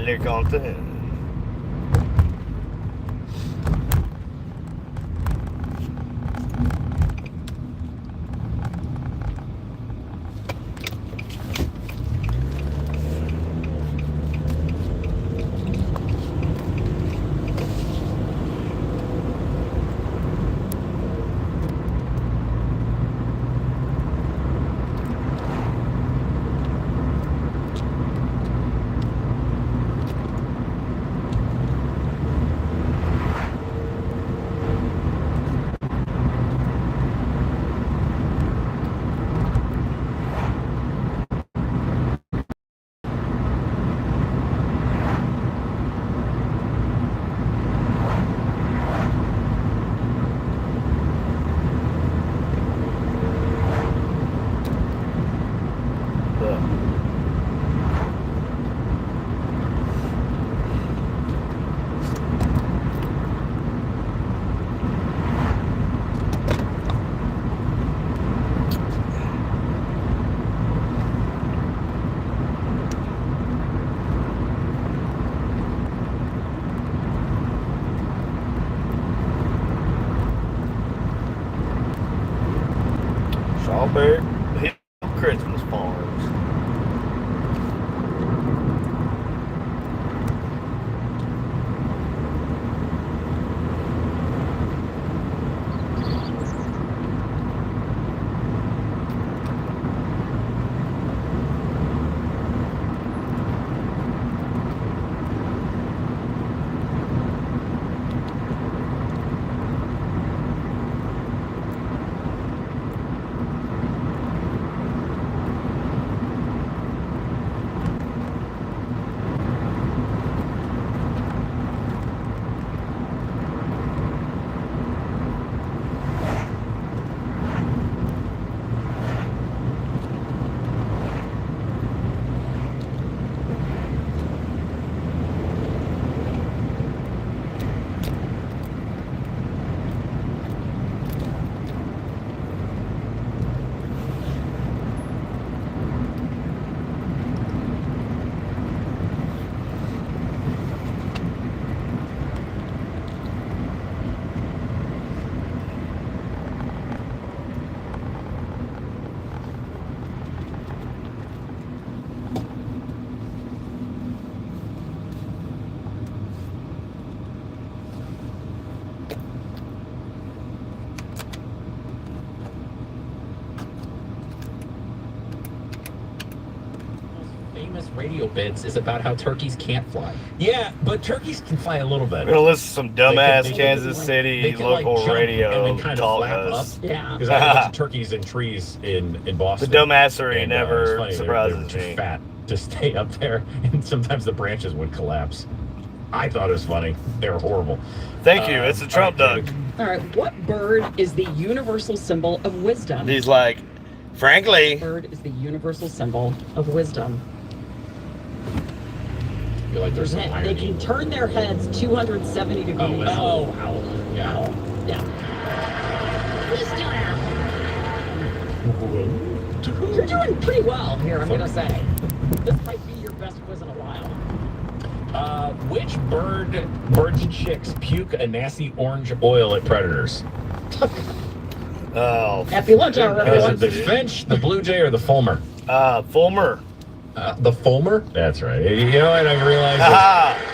new content. Strawberry Hill Christmas Farms. Radio bits is about how turkeys can't fly. Yeah, but turkeys can fly a little bit. We're gonna listen to some dumbass Kansas City local radio and then kind talk of flap us. up. Yeah, because I had a bunch of turkeys in trees in Boston. The dumbassery and, never surprises they're me. Fat to stay up there, and sometimes the branches would collapse. I thought it was funny. They were horrible. Thank you. It's a Trump duck. All right. What bird is the universal symbol of wisdom? He's like, frankly. What bird is the universal symbol of wisdom? I feel like there's some They irony. can turn their heads 270 degrees. Oh, wow. Yeah. Yeah. You're doing pretty well here, I'm going to say. This might be your best quiz in a while. Which bird's chicks puke a nasty orange oil at predators? Oh. Happy lunch hour, Is everyone. it the finch, the blue jay, or the fulmar? Fulmer. The fulmar? That's right. You know what? I realized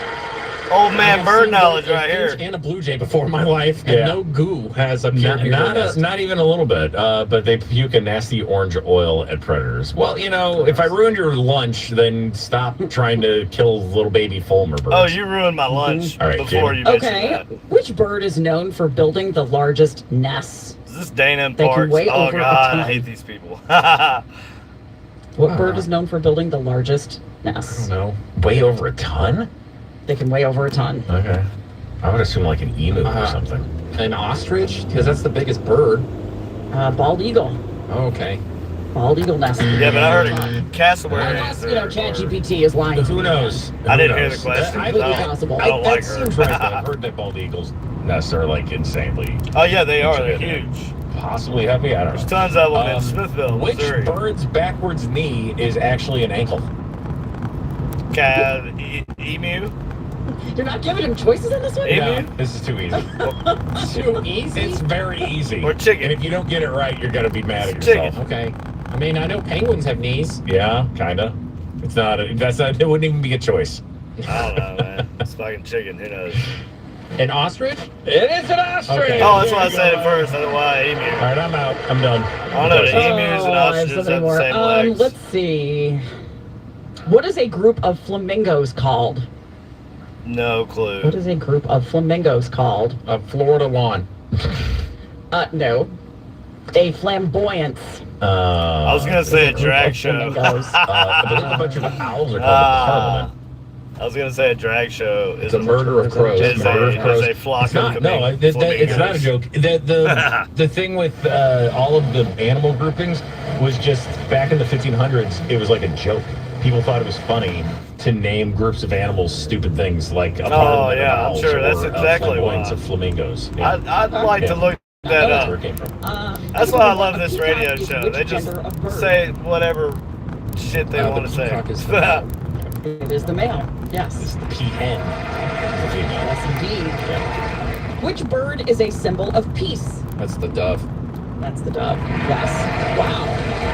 Old man I've bird seen knowledge both a right here. finch and a blue jay before in my life, and no goo has appeared here. Not even a little bit, but they puke a nasty orange oil at predators. Well, you know, if I ruined your lunch, then stop trying to kill little baby fulmar birds. Oh, you ruined my lunch All right, before Jamie. you mentioned Okay. that. Which bird is known for building the largest nests? Is this Dana and They can Parks? weigh Oh, over a God, ton. I hate these people. What bird is known for building the largest nests? No, way over a ton? They can weigh over a ton. Okay. I would assume like an emu or something. An ostrich? Because that's the biggest bird. Bald eagle. Okay. Bald eagle nest. Yeah, but I heard a cassowary. Unless, ChatGPT is lying. Who knows? I didn't hear the question. I, Completely don't- possible. I don't that like her. seems right, but I've heard that bald eagles nests are like insanely Oh, yeah, they are. They're huge. possibly heavy. I don't know. There's tons of them in Smithville, Which Missouri. bird's backwards knee is actually an ankle? Emu. You're not giving him choices on this one? No, this is too easy. Too easy? It's very easy. Or chicken. And if you don't get it right, you're gonna be mad at yourself. Chicken. Okay. I mean, I know penguins have knees. Yeah, kinda. It's not. That's not. It wouldn't even be a choice. I don't know, man. It's fucking chicken. Who knows? An ostrich? It is an ostrich. Okay. Oh, that's why I said it first. I don't know why emu. All right, I'm out. I'm done. I don't know. The emus and I have ostriches so have many the more. same legs. Let's see. What is a group of flamingos called? No clue. What is a group of flamingos called? A Florida lawn. No. A flamboyance. I was gonna say a drag of show. flamingos. There's a bunch of owls are called the parliament. I was gonna say a drag show It's a murder of crows. is Murder of crows. a flock It's not. of No, it's not a joke. The thing with all of the animal groupings was just back in the 1500s. It was like a joke. People thought it was funny to name groups of animals stupid things like a parliament yeah, of I'm owls sure that's or exactly flamboyance why. of flamingos. Yeah. I'd like to Yeah. look that That's where up. it came from. That's why I love this radio show. They just Gender of bird. say whatever shit they want to say. peacock is the male. It is the male. This Yes. is the peahen. The female. Yes, indeed. Yeah. Which bird is a symbol of peace? That's the dove. That's the dove. Yes. Wow.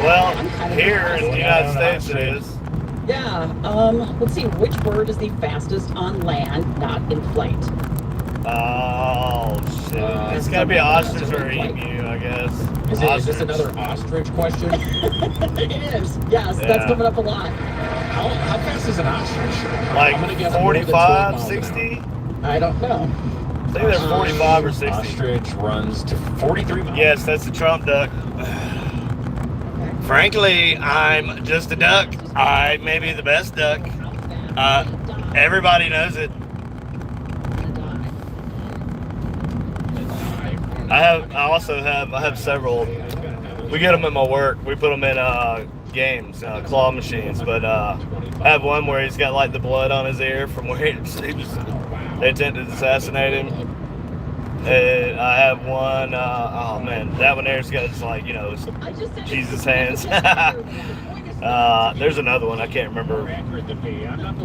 Well, I'm kind of here in the United impressed. States it is. Yeah. Let's see. Which bird is the fastest on land, not in flight? Oh shit! It's gotta be an ostrich or an emu, I guess. Is this Ostrich. another ostrich question? It is. Yes, Yeah. that's coming up a lot. How fast is an ostrich? Like I'm gonna guess more than 45, 12 miles an 60? I don't know. I think they're 45 or 60. Ostrich runs to 43 miles. Yes, that's the Trump duck. Frankly, I'm just a duck. I may be the best duck. Everybody knows it. I have several. We get them at my work. We put them in games, claw machines. But I have one where he's got like the blood on his ear from where they attempted to assassinate him. And I have one. Oh man, that one there's got it's like Jesus hands. There's another one I can't remember.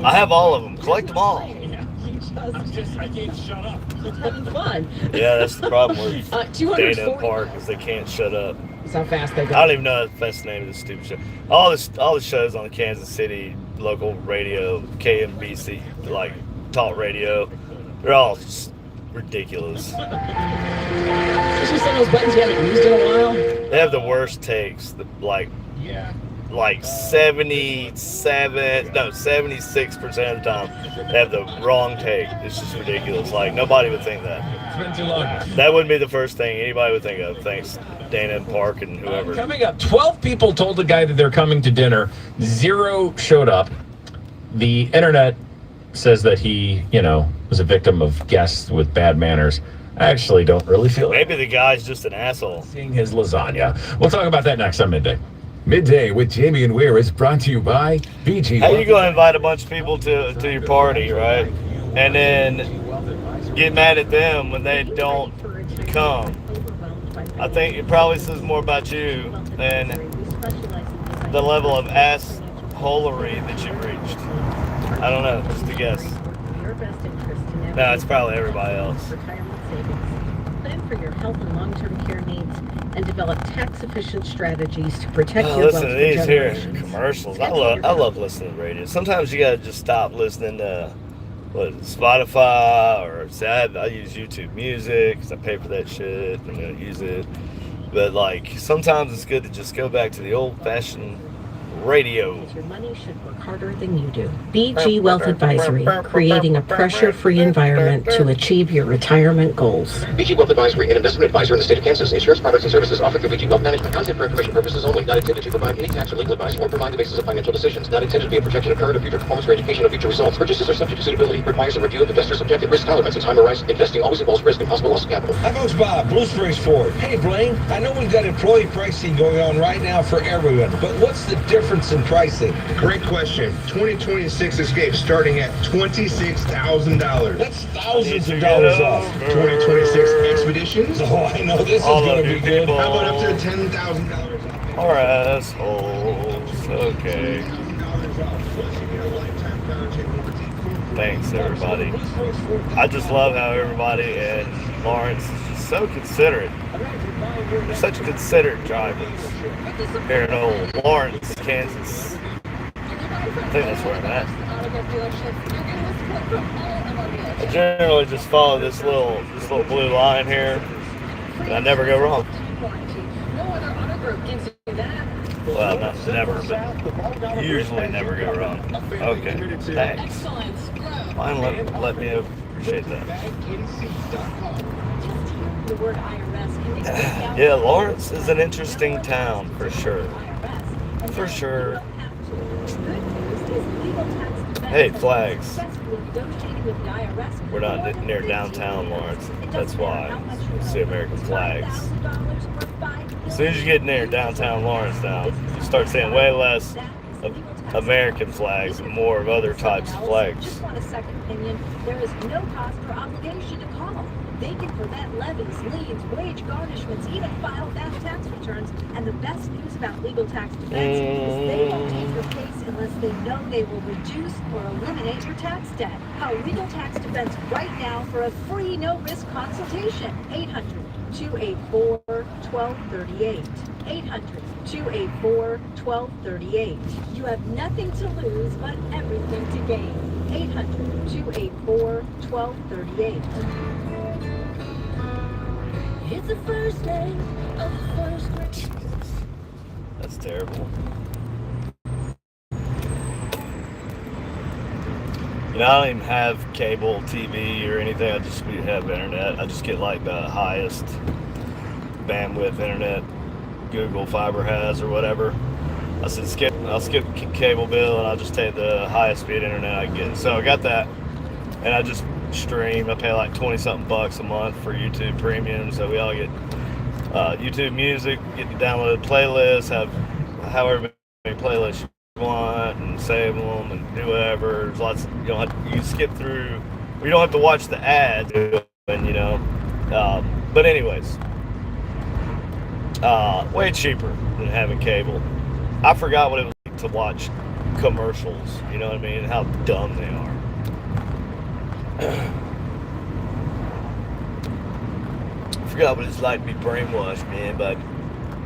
I have all of them. Collect them all. I can't shut up. It's having fun. Yeah, that's the problem with 240. Dana Park is they can't shut up. That's how fast they I go. don't even know that's the name of this stupid show. All the shows on the Kansas City local radio, KMBC, like talk radio, they're all just ridiculous. Especially some of those buttons you haven't used in a while. They have the worst takes. Like 76% of the time, they have the wrong take. It's just ridiculous. Like nobody would think that. It's been too long. That wouldn't be the first thing anybody would think of. Thanks, Dana and Park and whoever. Coming up, 12 people told the guy that they're coming to dinner. 0 showed up. The internet says that he, was a victim of guests with bad manners. I actually don't really feel it. Maybe the guy's just an asshole. Seeing his lasagna. We'll talk about that next on Midday. Midday with Jamie and Weir is brought to you by BG. How you gonna invite a bunch of people to your party, right? And then get mad at them when they don't come. I think it probably says more about you than the level of assholery that you've reached. I don't know, just a guess. No, it's probably everybody else. Plan for your health and long-term care needs and develop tax-efficient strategies to protect your Listen wealth to for these here generations. commercials. I love listening to radio. Sometimes you gotta just stop listening to Spotify or I use YouTube Music because I pay for that shit. I'm gonna use it, but like sometimes it's good to just go back to the old-fashioned radio. Your money should work harder than you do. BG Wealth Advisory, creating a pressure-free environment to achieve your retirement goals. BG Wealth Advisory, an investment advisor in the state of Kansas. Insurance products and services offered through BG Wealth Management. Content for information purposes only. Not intended to provide any tax or legal advice or provide the basis of financial decisions. Not intended to be a projection of current or future performance or indication of future results. Purchases are subject to suitability. Requires a review of investors' objective risk tolerance and time horizon. Investing always involves risk and possible loss of capital. Hi folks, Bob, Blue Springs Ford. Hey Blaine, I know we've got employee pricing going on right now for everyone, but what's the difference in pricing? Great question. 2026 Escape starting at $26,000. That's thousands of dollars off. 2026 Expeditions. Oh, I know this is All going of to you be good. people. How about up to $10,000 off? Or assholes. Okay. $10,000 off. Your lifetime Thanks, everybody. I just love how everybody in Lawrence is just so considerate. They're such considerate drivers here in old Lawrence, Kansas. I think that's where I'm at. I generally just follow this little blue line here, and I never go wrong. Well, not never, but usually never go wrong. Okay, thanks. Finally, let me appreciate that. Yeah, Lawrence is an interesting town for sure. For sure. Hey, flags. We're not near downtown Lawrence. That's why. See American flags. As soon as you get near downtown Lawrence now, you start seeing way less of American flags and more of other types of flags. Just want a second opinion. There is no cost or obligation to call. They can prevent levies, liens, wage garnishments, even file back tax returns. And the best news about legal tax defense is they won't take your case unless they know they will reduce or eliminate your tax debt. Call Legal Tax Defense right now for a free no-risk consultation. 800-284-1238. 800-284-1238. You have nothing to lose but everything to gain. 800-284-1238. It's the first day of the first grade. Jesus. That's terrible. You know, I don't even have cable TV or anything. I just have internet. I just get like the highest bandwidth internet Google Fiber has or whatever. I'll skip cable bill and I'll just take the highest speed internet I can get. So I got that, and I just stream. I pay like 20 something bucks a month for YouTube Premium, so we all get YouTube Music, get to download playlists, have however many playlists you want, and save them and do whatever. There's lots. You can skip through. You don't have to watch the ads, and But anyways, way cheaper than having cable. I forgot what it was like to watch commercials. You know what I mean? How dumb they are. I forgot what it's like to be brainwashed, man, by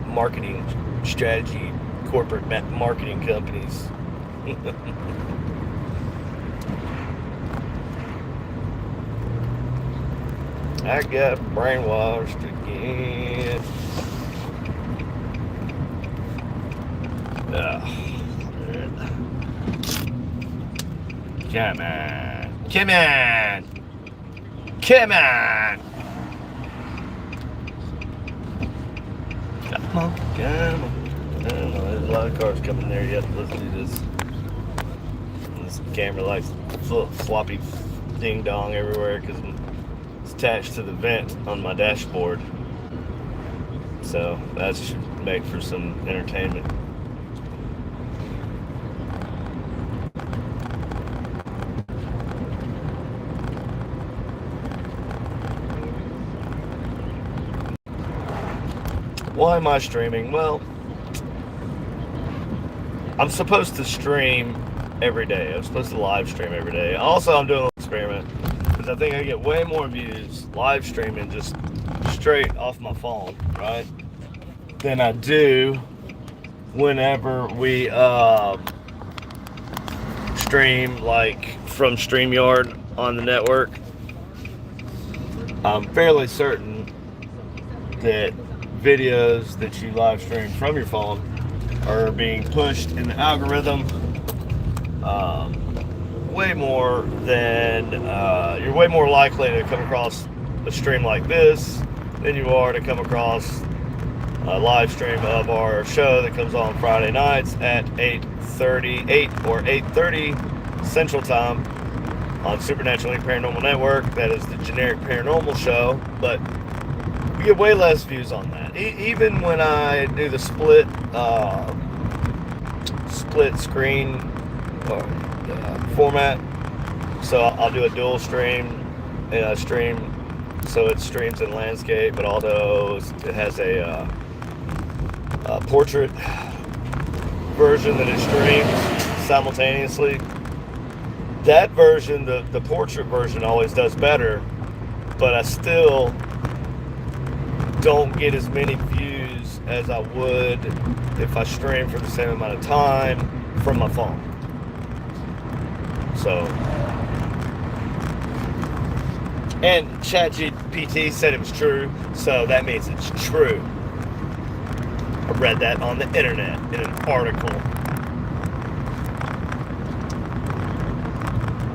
marketing strategy, corporate marketing companies. I got brainwashed again. Come on. Come on. Come on. Come on. Come on. There's a lot of cars coming there yet. Let's do this. This camera likes little sloppy ding dong everywhere because it's attached to the vent on my dashboard. So that should make for some entertainment. Why am I streaming? Well, I'm supposed to stream every day. I'm supposed to live stream every day. Also, I'm doing an experiment because I think I get way more views live streaming just straight off my phone, right, than I do whenever we stream like from StreamYard on the network. I'm fairly certain that videos that you live stream from your phone are being pushed in the algorithm way more than you're way more likely to come across a stream like this than you are to come across a live stream of our show that comes on Friday nights at 8:30 Central Time on Supernatural Ink Paranormal Network. That is the generic paranormal show, but we get way less views on that. Even when I do the split screen format, so I'll do a dual stream, and I stream so it streams in landscape, but also it has a portrait version that it streams simultaneously. that version, the portrait version, always does better, but I still don't get as many views as I would if I stream for the same amount of time from my phone. So, and ChatGPT said it was true, so that means it's true. I read that on the internet in an article.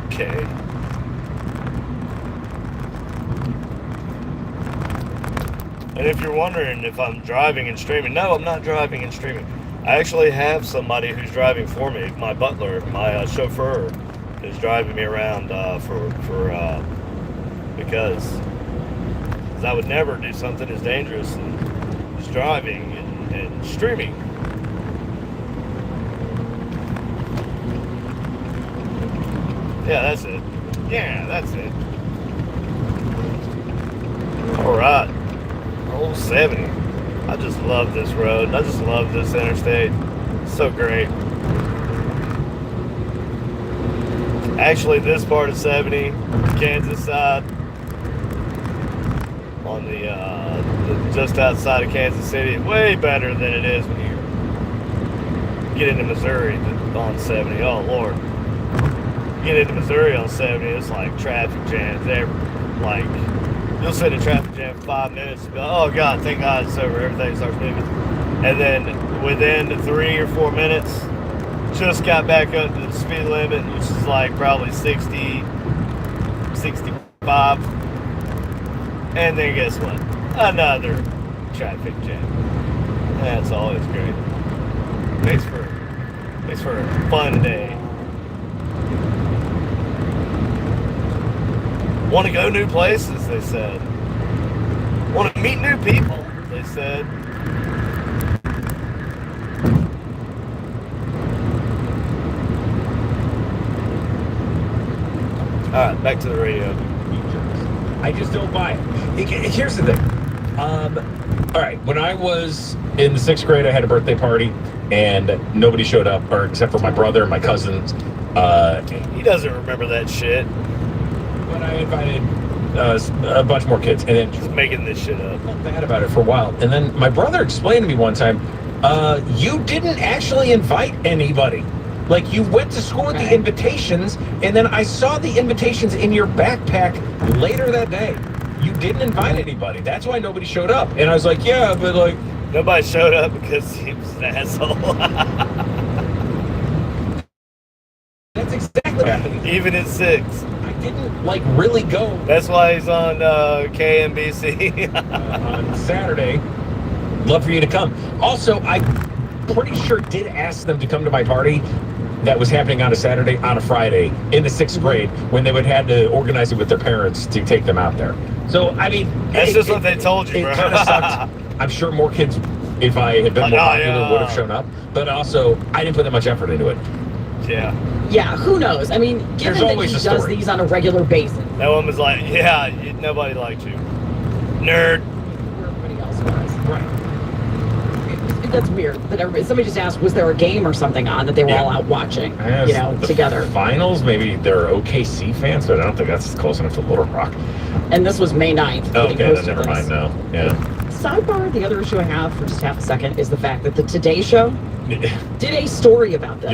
Okay. And if you're wondering if I'm driving and streaming, no, I'm not driving and streaming. I actually have somebody who's driving for me. My butler, my chauffeur, is driving me around because I would never do something as dangerous as driving and streaming. Yeah, that's it. Yeah, that's it. All right. Old 70. I just love this road. I just love this interstate. It's so great. Actually, this part of 70, Kansas side, on the just outside of Kansas City, way better than it is when you get into Missouri on 70. Oh Lord, get into Missouri on 70, it's like traffic jams. Like you'll sit in a traffic jam for 5 minutes and be like, oh God, thank God it's over. Everything starts moving, and then within 3 or 4 minutes, just got back up to the speed limit, which is like probably 60, 65. And then guess what? Another traffic jam. That's always great. Thanks for a fun day. Want to go new places, they said. Want to meet new people, they said. All right, back to the radio. I just don't buy it. Here's the thing. All right, when I was in the 6th grade, I had a birthday party, and nobody showed up, or except for my brother and my cousins. He doesn't remember that shit. But I invited a bunch more kids, and then Just making this shit up. I felt bad about it for a while. And then my brother explained to me one time, you didn't actually invite anybody. Like, you went to school with the invitations, and then I saw the invitations in your backpack later that day. You didn't invite anybody. That's why nobody showed up. And I was like, yeah, but like... Nobody showed up because he was an asshole. That's exactly what happened. Even at 6. I didn't, like, really go. That's why he's on KMBC. On Saturday. Love for you to come. Also, I pretty sure did ask them to come to my party that was happening on a Saturday, on a Friday, in the 6th grade, when they would have to organize it with their parents to take them out there. So, I mean... That's just what they told you, bro. It kind of sucked. I'm sure more kids, if I had been more popular, would have shown up. But also, I didn't put that much effort into it. Yeah. Yeah, who knows? I mean, given that he does these on a regular basis. That one was like, yeah, nobody liked you. Nerd. Everybody else was. Right. That's weird. That somebody just asked, was there a game or something on that they were all out watching, together? Finals, maybe they're OKC fans, but I don't think that's close enough to Little Rock. And this was May 9th. Okay, then never mind, no. Yeah. Sidebar, the other issue I have for just half a second is the fact that the Today Show did a story about this.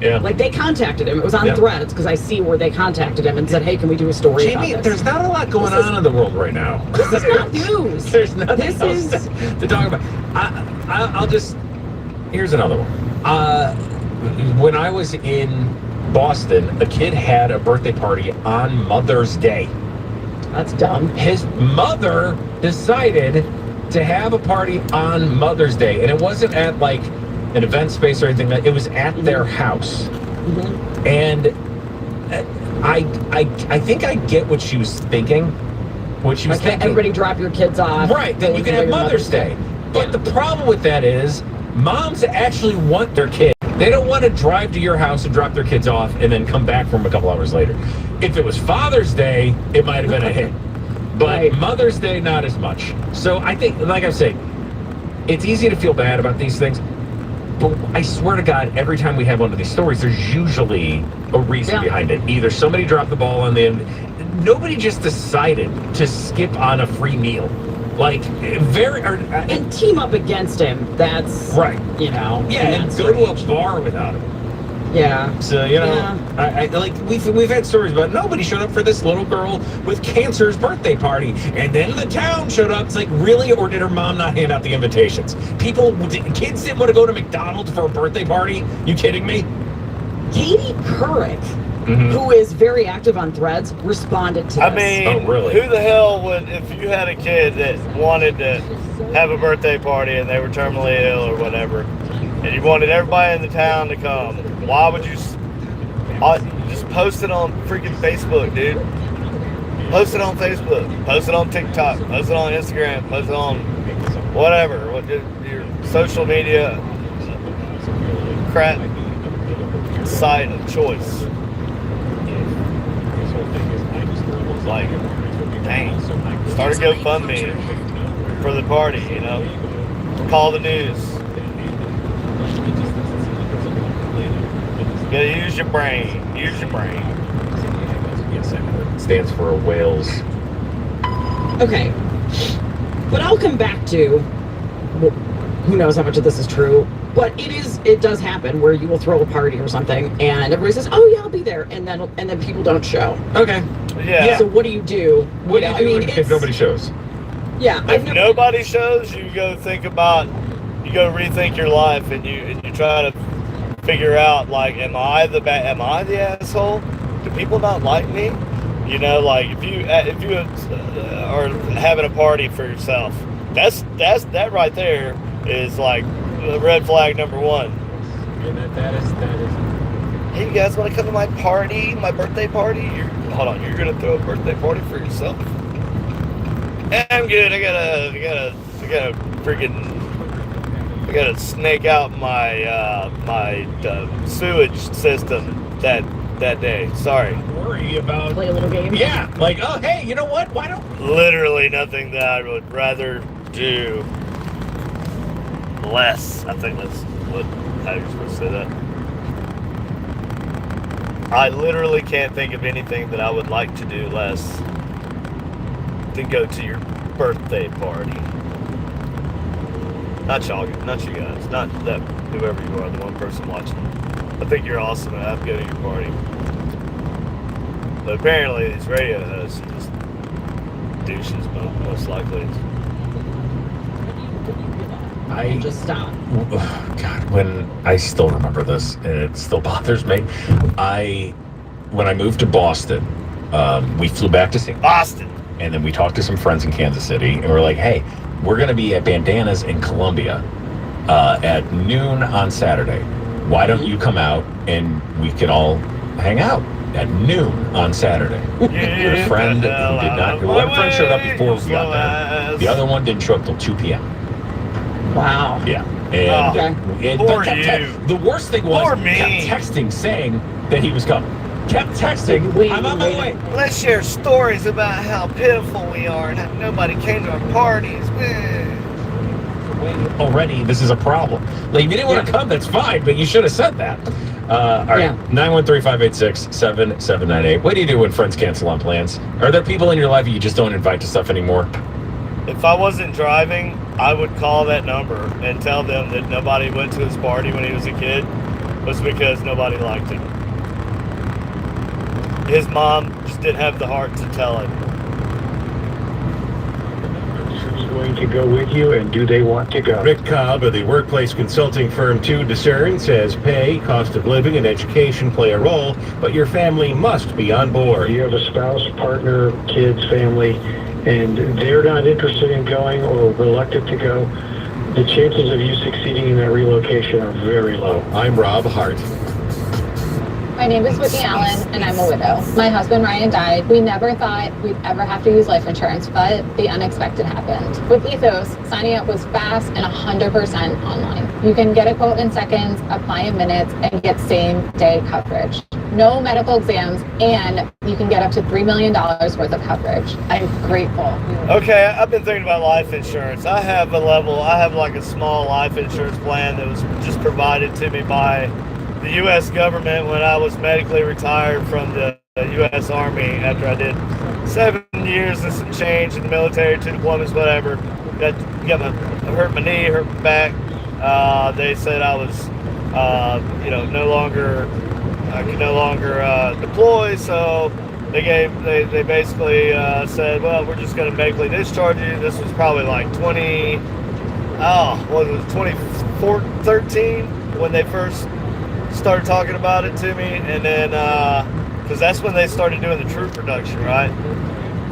Yeah. Like, they contacted him. It was on Threads, because I see where they contacted him and said, hey, can we do a story about Jamie, this? there's not a lot going on in the world right now. This is not news. There's nothing else to talk about. I'll just... Here's another one. When I was in Boston, a kid had a birthday party on Mother's Day. That's dumb. His mother decided to have a party on Mother's Day, and it wasn't at like an event space or anything. It was at their house. Mm-hmm. And I think I get what she was thinking. What she was thinking. Everybody drop your kids off. Right, then you can have Mother's Day. But the problem with that is moms actually want their kid. They don't want to drive to your house and drop their kids off and then come back from a couple hours later. If it was Father's Day, it might have been a hit. But Mother's Day, not as much. So I think, like I say, it's easy to feel bad about these things. But I swear to God, every time we have one of these stories, there's usually a reason behind it. Either somebody dropped the ball on the end. Nobody just decided to skip on a free meal. Like, and team up against him. That's right. You know. Yeah, and go to a bar without him. Yeah. So, you know, I like we've had stories about nobody showed up for this little girl with cancer's birthday party, and then the town showed up. It's like, really? Or did her mom not hand out the invitations? Kids didn't want to go to McDonald's for a birthday party? You kidding me? Katie Couric, who is very active on Threads, responded to this. I mean, who the hell would, if you had a kid that wanted to have a birthday party and they were terminally ill or whatever, and you wanted everybody in the town to come, why would you just post it on freaking Facebook, dude? Post it on Facebook, post it on TikTok, post it on Instagram, post it on whatever, your social media crap site of choice. Like, dang, start a GoFundMe for the party, you know? Call the news. You gotta use your brain. Use your brain. Yes, I know. It stands for a whales. Okay. But I'll come back to, well, who knows how much of this is true, but it does happen where you will throw a party or something and everybody says, "Oh yeah, I'll be there," and then people don't show. Okay. Yeah. So what do you do? What do you do if nobody shows? Yeah. If nobody shows, you go rethink your life, and you try to figure out, like, am I the asshole? Do people not like me? You know, like, if you are having a party for yourself, that right there is like red flag number one. And that is. Hey, you guys want to come to my party, my birthday party? Hold on, you're gonna throw a birthday party for yourself? I'm good. I gotta snake out my sewage system that day. Sorry. Worry about play a little game. Yeah, like, oh hey, you know what? Why don't literally nothing that I would rather do less. I think that's how you're supposed to say that. I literally can't think of anything that I would like to do less than go to your birthday party. Not y'all, not you guys, not that whoever you are, the one person watching. I think you're awesome and I'd go to your party. But apparently these radio hosts are just douches, most likely. I just stop. God, when I still remember this, and it still bothers me. When I moved to Boston, we flew back to St. Boston, and then we talked to some friends in Kansas City, and we're like, "Hey, we're going to be at Bandanas in Columbia at noon on Saturday. Why don't you come out and we can all hang out at noon on Saturday?" Your friend who did not. One friend showed up before we got there. The other one didn't show up till 2 p.m. Wow. Yeah. And, Poor you. The worst thing was he kept texting saying that he was coming. Kept texting, I'm on my way. Let's share stories about how pitiful we are and how nobody came to our parties. Already, this is a problem. Like, if you didn't want to come, that's fine, but you should have said that. All right, 913-586-7798. What do you do when friends cancel on plans? Are there people in your life you just don't invite to stuff anymore? If I wasn't driving, I would call that number and tell them that nobody went to his party when he was a kid was because nobody liked him. His mom just didn't have the heart to tell him. Who's going to go with you, and do they want to go? Rick Cobb of the workplace consulting firm 2 Discern says pay, cost of living, and education play a role, but your family must be on board. You have a spouse, partner, kids, family, and they're not interested in going or reluctant to go, the chances of you succeeding in that relocation are very low. I'm Rob Hart. My name is Whitney Allen, and I'm a widow. My husband Ryan died. We never thought we'd ever have to use life insurance, but the unexpected happened. With Ethos, signing up was fast and 100% online. You can get a quote in seconds, apply in minutes, and get same-day coverage. No medical exams, and you can get up to $3 million worth of coverage. I'm grateful. Okay, I've been thinking about life insurance. I have like a small life insurance plan that was just provided to me by the U.S. government when I was medically retired from the U.S. Army after I did 7 years and some change in the military, 2 deployments, whatever. Hurt my knee, hurt my back. They said I was, I could no longer deploy, so they basically said, well, we're just going to medically discharge you. This was probably like 2013 when they first started talking about it to me, and then because that's when they started doing the troop production, right?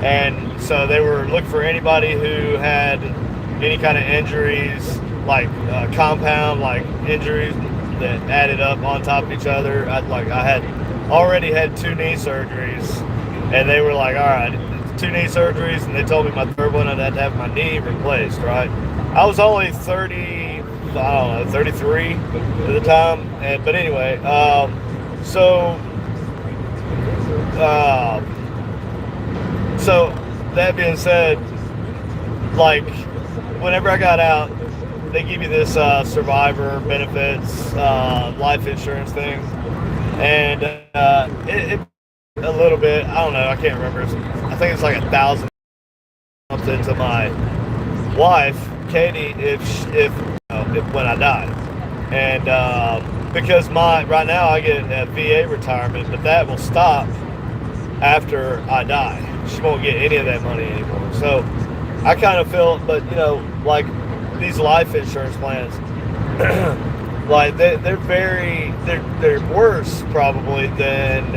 And so they were looking for anybody who had any kind of injuries, like compound, like injuries that added up on top of each other. I had already had 2 knee surgeries, and they were like, all right, 2 knee surgeries, and they told me my 3rd one I'd have to have my knee replaced, right? I was only 33 at the time, but anyway, so that being said, like, whenever I got out, they give you this survivor benefits life insurance thing, and it a little bit, I don't know, I can't remember, I think it's like $1,000 something to my wife Katie if when I die, and because right now I get a VA retirement, but that will stop after I die. She won't get any of that money anymore. So I kind of feel, but like these life insurance plans, like they're worse probably than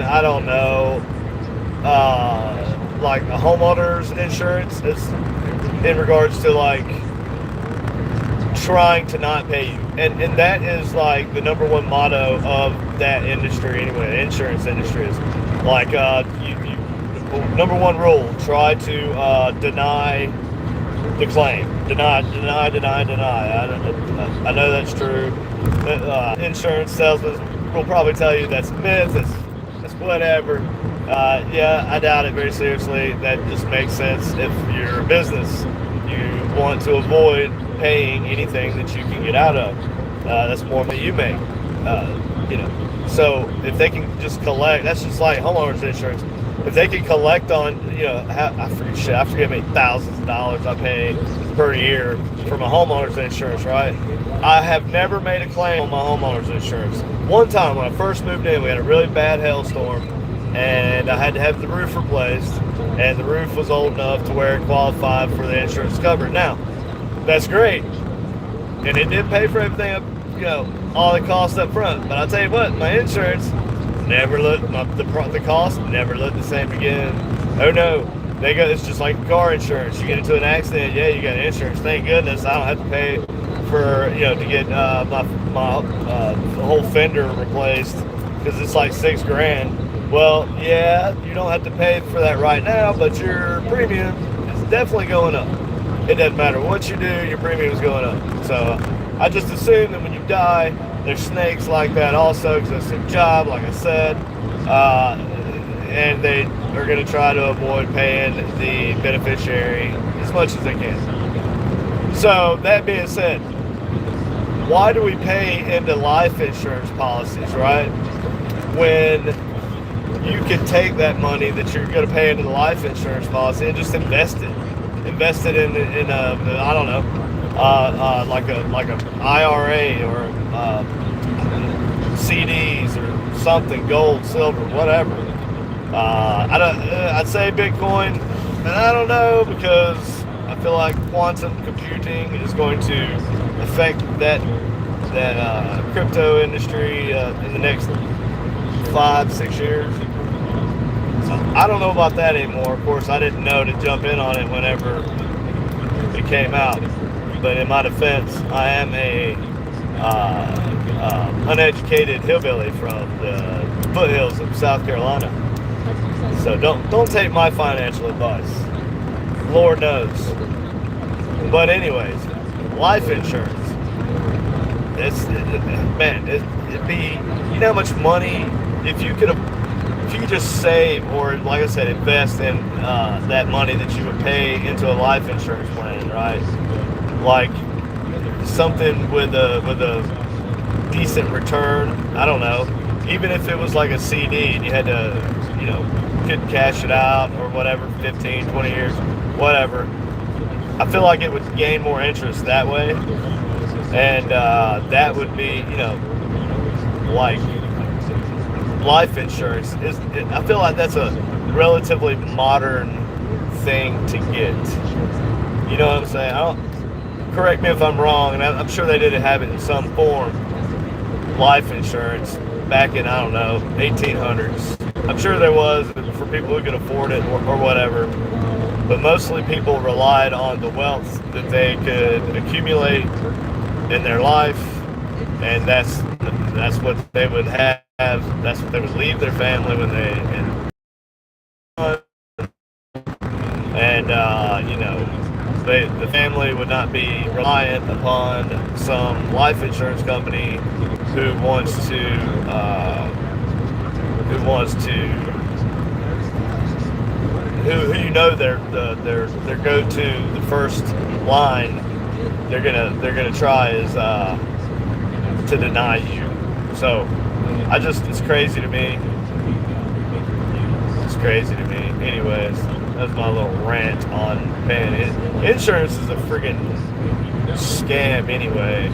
I don't know, like a homeowner's insurance. It's in regards to like trying to not pay you, and that is like the number one motto of that industry anyway. The insurance industry is like you number one rule: try to deny the claim. Deny. I know that's true. Insurance salesmen will probably tell you that's a myth. It's whatever. Yeah, I doubt it very seriously. That just makes sense. If you're a business, you want to avoid paying anything that you can get out of. That's more than you make. So if they can just collect, that's just like homeowners insurance. If they can collect on, I forget how many thousands of dollars I pay per year for my homeowners insurance, right? I have never made a claim on my homeowners insurance. One time when I first moved in, we had a really bad hailstorm, and I had to have the roof replaced, and the roof was old enough to where it qualified for the insurance coverage. Now, that's great, and it did pay for everything up, all the costs up front. But I'll tell you what, my insurance never looked, the cost never looked the same again. Oh no, it's just like car insurance. You get into an accident, yeah, you got insurance. Thank goodness I don't have to pay for, to get my whole fender replaced, because it's like $6,000. Well, yeah, you don't have to pay for that right now, but your premium is definitely going up. It doesn't matter what you do, your premium is going up. So I just assume that when you die, there's snakes like that also, because it's a job, like I said, and they are going to try to avoid paying the beneficiary as much as they can. So that being said, why do we pay into life insurance policies, right? When you can take that money that you're going to pay into the life insurance policy and just invest it in a I don't know, like a IRA or CDs or something, gold, silver, whatever. I'd say Bitcoin, and I don't know, because I feel like quantum computing is going to affect that crypto industry in the next 5-6 years. So I don't know about that anymore. Of course, I didn't know to jump in on it whenever it came out. But in my defense, I am a uneducated hillbilly from the foothills of South Carolina. So don't take my financial advice. Lord knows. But anyways, life insurance. It'd be, you know how much money if you could just save, or like I said, invest in that money that you would pay into a life insurance plan, right? Like something with a decent return. I don't know. Even if it was like a CD and you had to, couldn't cash it out or whatever, 15, 20 years, whatever. I feel like it would gain more interest that way. And that would be, like life insurance. I feel like that's a relatively modern thing to get. You know what I'm saying? Correct me if I'm wrong, and I'm sure they didn't have it in some form. Life insurance back in, 1800s. I'm sure there was for people who could afford it or whatever. But mostly people relied on the wealth that they could accumulate in their life, and that's what they would have. That's what they would leave their family when they the family would not be reliant upon some life insurance company who their go-to, the first line they're gonna try is to deny you. So it's crazy to me. It's crazy to me. Anyways, that's my little rant on paying it. Insurance is a friggin' scam anyway.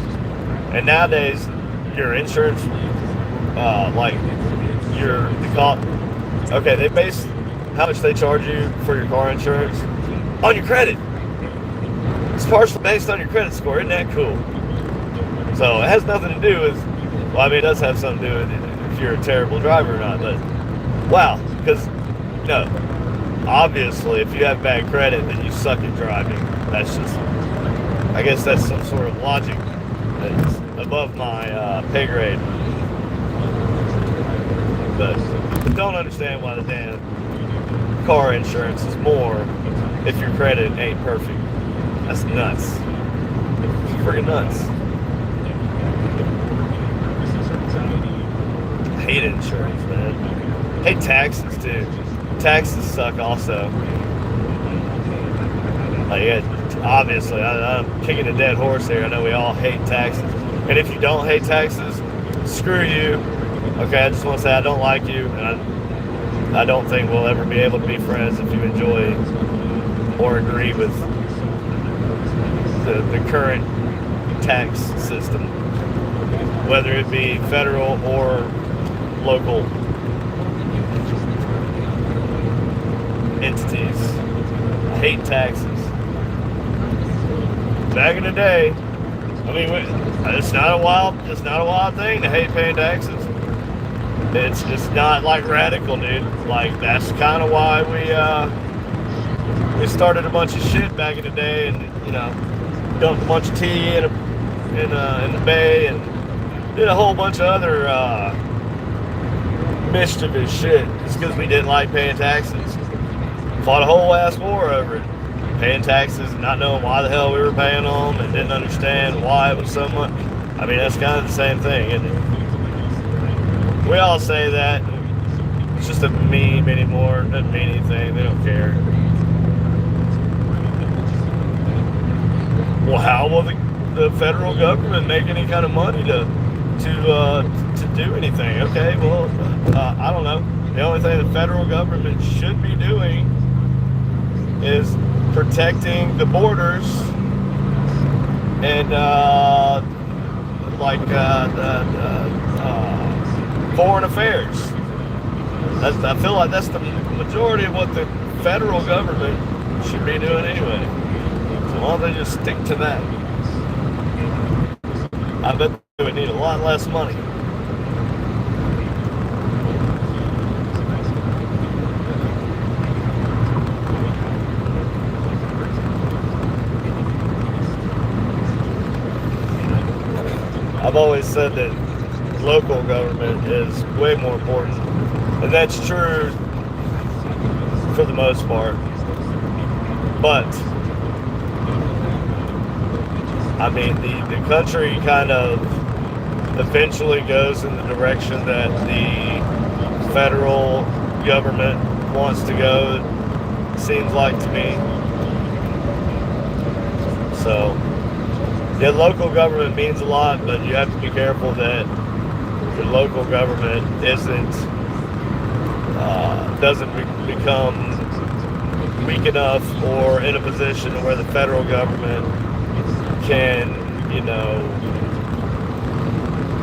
And nowadays, your insurance, they base how much they charge you for your car insurance on your credit. It's partially based on your credit score. Isn't that cool? So it has nothing to do with, it does have something to do with if you're a terrible driver or not, but wow, because, obviously if you have bad credit, then you suck at driving. I guess that's some sort of logic that's above my pay grade. But don't understand why the damn car insurance is more if your credit ain't perfect. That's nuts. It's freaking nuts. I hate insurance, man. I hate taxes too. Taxes suck also. Obviously, I'm kicking a dead horse here. I know we all hate taxes. And if you don't hate taxes, screw you. Okay, I just want to say I don't like you, and I don't think we'll ever be able to be friends if you enjoy or agree with the current tax system, whether it be federal or local entities. I hate taxes. Back in the day, it's not a wild thing to hate paying taxes. It's not like radical, dude. Like that's kind of why we started a bunch of shit back in the day, and dumped a bunch of tea in the bay, and did a whole bunch of other mischievous shit just because we didn't like paying taxes. Fought a whole ass war over it. Paying taxes, not knowing why the hell we were paying them, and didn't understand why it was so much. That's kind of the same thing, isn't it? We all say that. It's just a meme anymore. It doesn't mean anything. They don't care. Well, how will the federal government make any kind of money to do anything? Okay, well, I don't know. The only thing the federal government should be doing is protecting the borders and foreign affairs. I feel like that's the majority of what the federal government should be doing anyway. So why don't they just stick to that? I bet they would need a lot less money. I've always said that local government is way more important. And that's true for the most part. But, I mean, the country kind of eventually goes in the direction that the federal government wants to go, it seems like to me. So, yeah, local government means a lot, but you have to be careful that your local government doesn't become weak enough or in a position where the federal government can,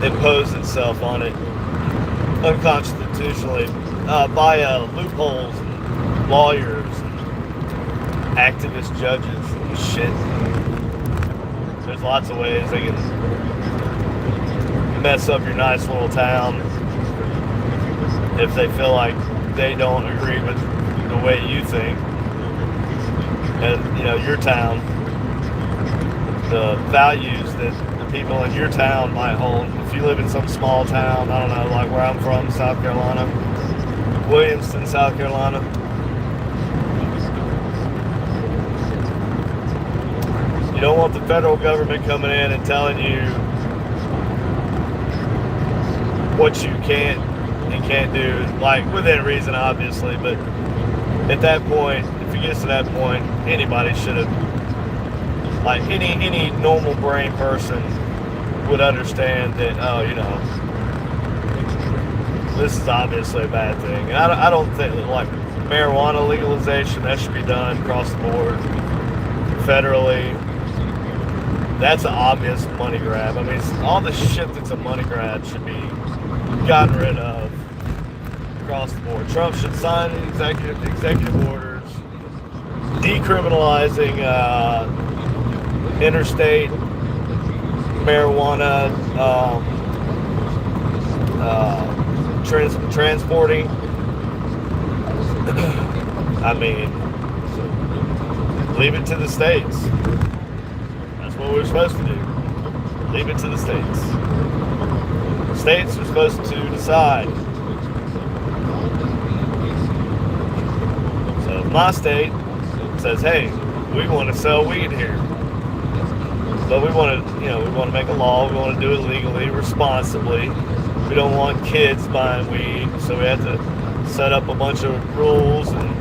impose itself on it unconstitutionally via loopholes and lawyers and activist judges and shit. There's lots of ways they can mess up your nice little town if they feel like they don't agree with the way you think. And, your town, the values that the people in your town might hold. If you live in some small town, I don't know, like where I'm from, South Carolina, Williamston, South Carolina. You don't want the federal government coming in and telling you what you can and can't do, like within reason, obviously, but at that point, if it gets to that point, anybody should have, like any normal brain person would understand that, this is obviously a bad thing. And I don't think that, like, marijuana legalization, that should be done across the board, federally. That's an obvious money grab. I mean, all the shit that's a money grab should be gotten rid of across the board. Trump should sign executive orders decriminalizing interstate marijuana transporting. I mean, leave it to the states. That's what we're supposed to do. Leave it to the states. States are supposed to decide. So if my state says, hey, we want to sell weed here, but we want to make a law, we want to do it legally, responsibly. We don't want kids buying weed, so we have to set up a bunch of rules and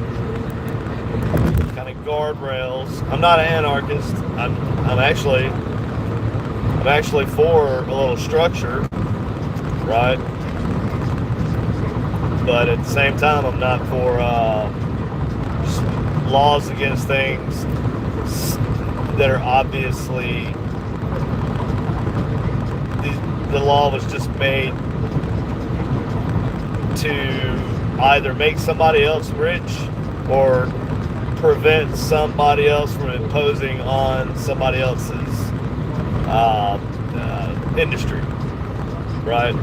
kind of guardrails. I'm not an anarchist. I'm actually for a little structure, right? But at the same time, I'm not for laws against things that are obviously, the law was just made to either make somebody else rich or prevent somebody else from imposing on somebody else's industry, right?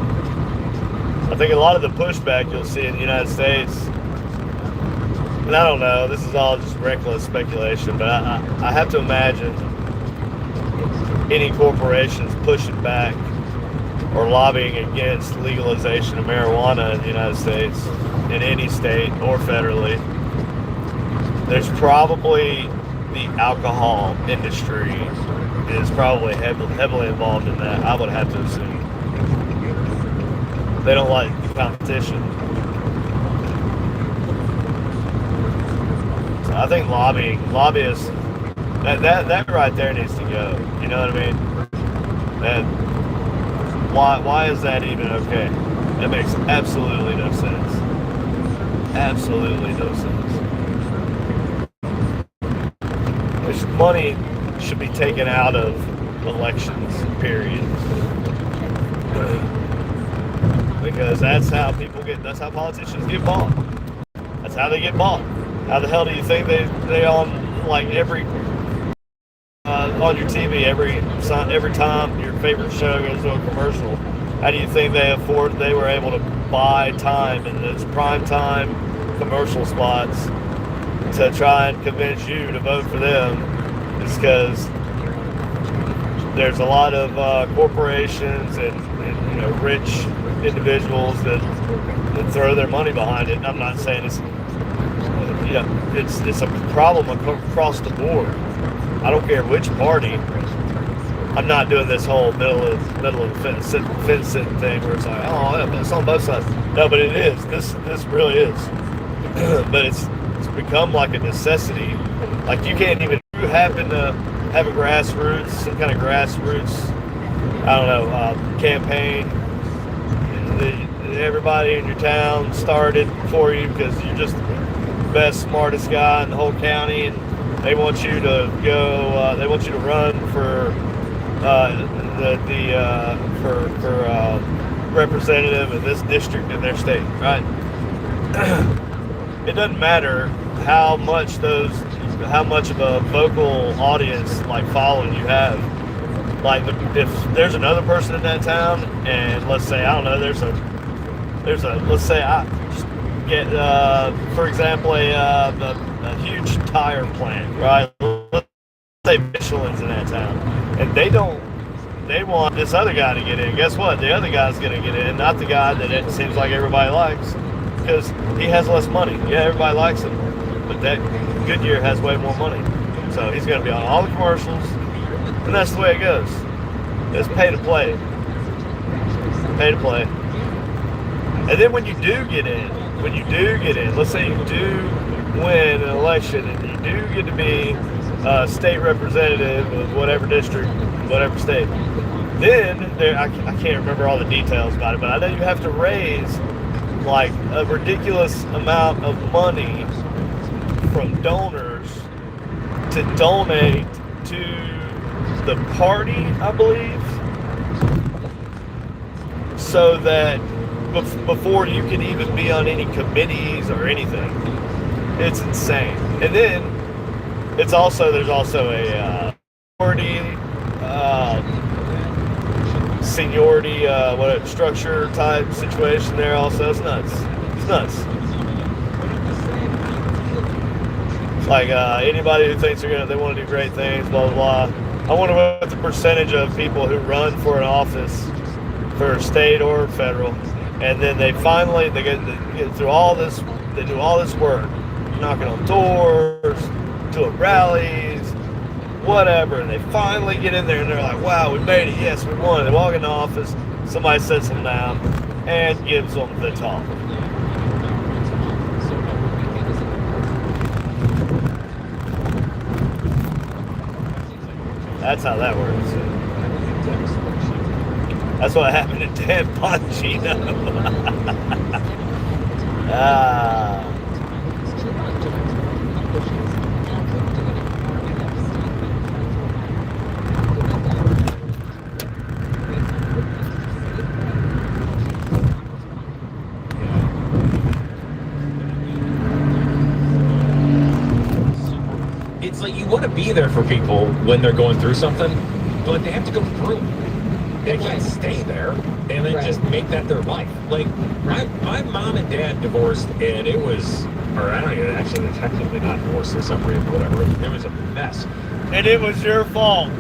I think a lot of the pushback you'll see in the United States, and I don't know, this is all just reckless speculation, but I have to imagine any corporations pushing back or lobbying against legalization of marijuana in the United States, in any state or federally. There's probably the alcohol industry is probably heavily involved in that, I would have to assume. They don't like the competition. So I think lobbyists, that right there needs to go. You know what I mean? Why is that even okay? That makes absolutely no sense. Absolutely no sense. Money should be taken out of elections, period. Because that's how politicians get bought. That's how they get bought. How the hell do you think they on, like, every on your TV every time your favorite show goes to a commercial? How do you think they were able to buy time in those prime time commercial spots to try and convince you to vote for them? It's because there's a lot of corporations and rich individuals that throw their money behind it. I'm not saying it's a problem across the board. I don't care which party. I'm not doing this whole middle of fence sitting thing where it's like, oh, yeah, it's on both sides. No, but it is. This really is. But it's become like a necessity. Like you can't even. You happen to have some kind of grassroots, I don't know, campaign. Everybody in your town started for you because you're just the best, smartest guy in the whole county, and they want you to go. They want you to run for representative of this district in their state, right? It doesn't matter how much of a vocal audience like following you have. Like if there's another person in that town, and let's say I don't know, let's say I just get for example a huge tire plant, right? Let's say Michelin's in that town, and they want this other guy to get in. Guess what? The other guy's gonna get in, not the guy that it seems like everybody likes, because he has less money. Yeah, everybody likes him, but that Goodyear has way more money, so he's gonna be on all the commercials. And that's the way it goes. It's pay to play. Pay to play. And then when you do get in, let's say you do win an election and you do get to be a state representative of whatever district, whatever state, then I can't remember all the details about it, but I know you have to raise like a ridiculous amount of money from donors to donate to the party, I believe, so that before you can even be on any committees or anything. It's insane. And then there's also a seniority structure type situation there also. It's nuts. It's like anybody who thinks they want to do great things, blah blah blah. I wonder what the percentage of people who run for an office, for state or federal, and then they get through all this, they do all this work, knocking on doors, doing rallies, whatever, and they finally get in there and they're like, wow, we made it, yes, we won. They walk in the office, somebody sits them down and gives them the talk. That's how that works. That's what happened to Dan Bongino. It's like you want to be there for people when they're going through something, but they have to go through. They can't stay there and then just make that their life. Like my mom and dad divorced, and it was, or I don't even actually, they're technically not divorced, they're separated, whatever. It was a mess, and it was your fault.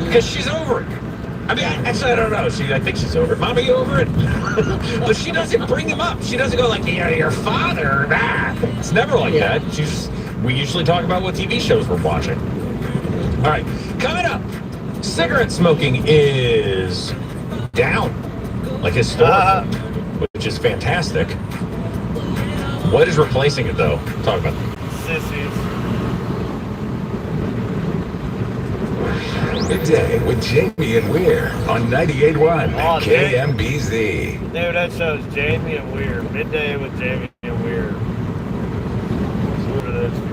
Because she's over it. I mean, actually, I don't know. I think she's over it. Mom, are you over it? But she doesn't bring him up. She doesn't go like, yeah, your father. Nah. It's never like that. We usually talk about what TV shows we're watching. All right, coming up, cigarette smoking is down, like historically, which is fantastic. What is replacing it, though? Talk about that. Sissies. Midday with Jamie and Weir on 98.1 KMBZ. Dude, that show's Jamie and Weir. Midday with Jamie and Weir. What are those people?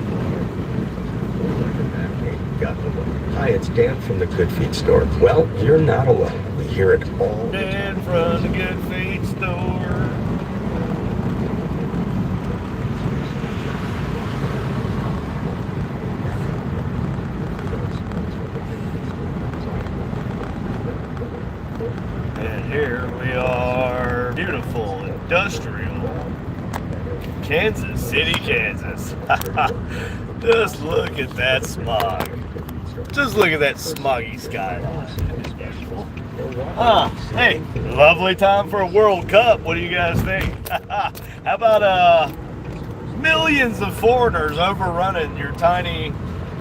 Hi, it's Dan from the Good Feet store. Well, you're not alone. We hear it all the time. Dan from the Good Feet store. And here we are, beautiful, industrial, Kansas City, Kansas. Just look at that smog. Just look at that smoggy skyline. Hey, lovely time for a World Cup. What do you guys think? How about millions of foreigners overrunning your tiny,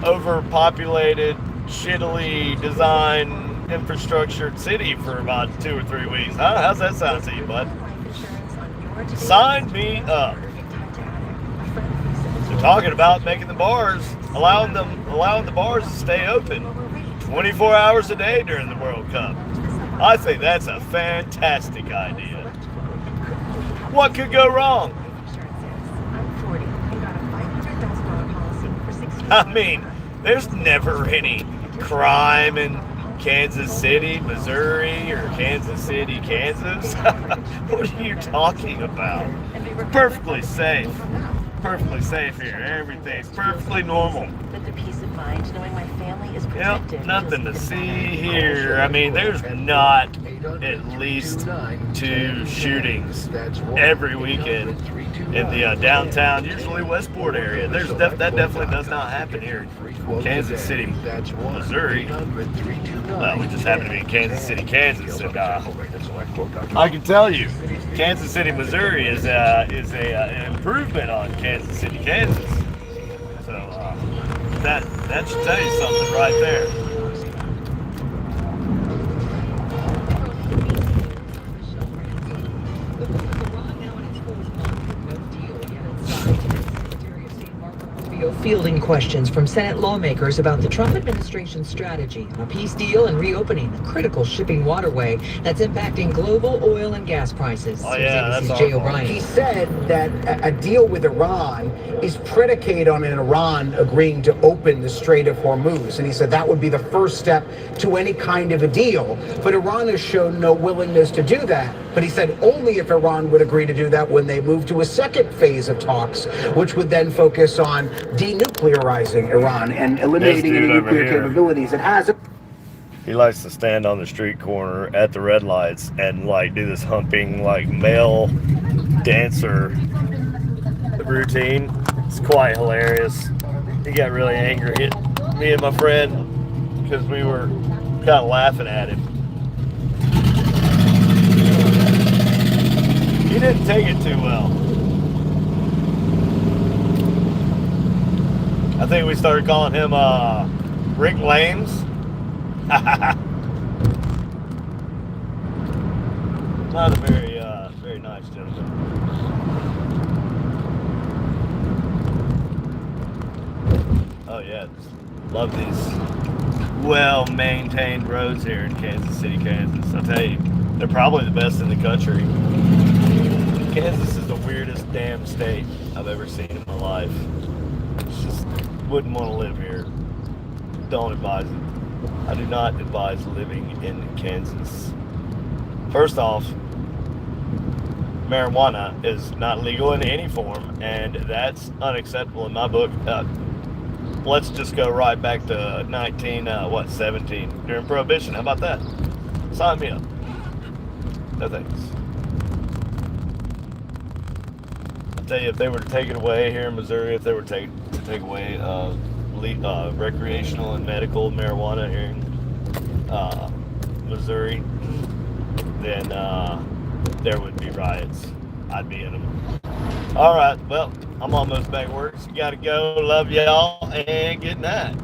overpopulated, shittily designed, infrastructured city for about 2 or 3 weeks? Huh? How's that sound to you, bud? Sign me up. They're talking about making the bars, allowing the bars to stay open 24 hours a day during the World Cup. I think that's a fantastic idea. What could go wrong? I mean, there's never any crime in Kansas City, Missouri, or Kansas City, Kansas. What are you talking about? Perfectly safe. Perfectly safe here. Everything's perfectly normal. Yep, nothing to see here. I mean, there's not at least 2 shootings every weekend in the downtown, usually Westport area. That definitely does not happen here in Kansas City, Missouri. Well, we just happen to be in Kansas City, Kansas, and I can tell you, Kansas City, Missouri is an improvement on Kansas City, Kansas. So that should tell you something right there. Fielding questions from Senate lawmakers about the Trump administration's strategy on a peace deal and reopening the critical shipping waterway that's impacting global oil and gas prices. Oh yeah, that's Jay O'Brien. He said that a deal with Iran is predicated on Iran agreeing to open the Strait of Hormuz. And he said that would be the first step to any kind of a deal. But Iran has shown no willingness to do that. But he said only if Iran would agree to do that when they move to a second phase of talks, which would then focus on denuclearizing Iran and eliminating any nuclear capabilities it has. He likes to stand on the street corner at the red lights and like do this humping like male dancer routine. It's quite hilarious. He got really angry at me and my friend because we were kind of laughing at him. He didn't take it too well. I think we started calling him Rick Lames. Not a very nice gentleman. Oh yeah, love these well-maintained roads here in Kansas City, Kansas. I tell you, they're probably the best in the country. Kansas is the weirdest damn state I've ever seen in my life. Just wouldn't want to live here. Don't advise it. I do not advise living in Kansas. First off, marijuana is not legal in any form, and that's unacceptable in my book. Let's just go right back to 17 during Prohibition. How about that? Sign me up. No thanks. I'll tell you, if they were to take it away here in Missouri, if they were to take away recreational and medical marijuana here in Missouri, then there would be riots. I'd be in them. All right, well, I'm almost back to work, so gotta go. Love y'all, and good night.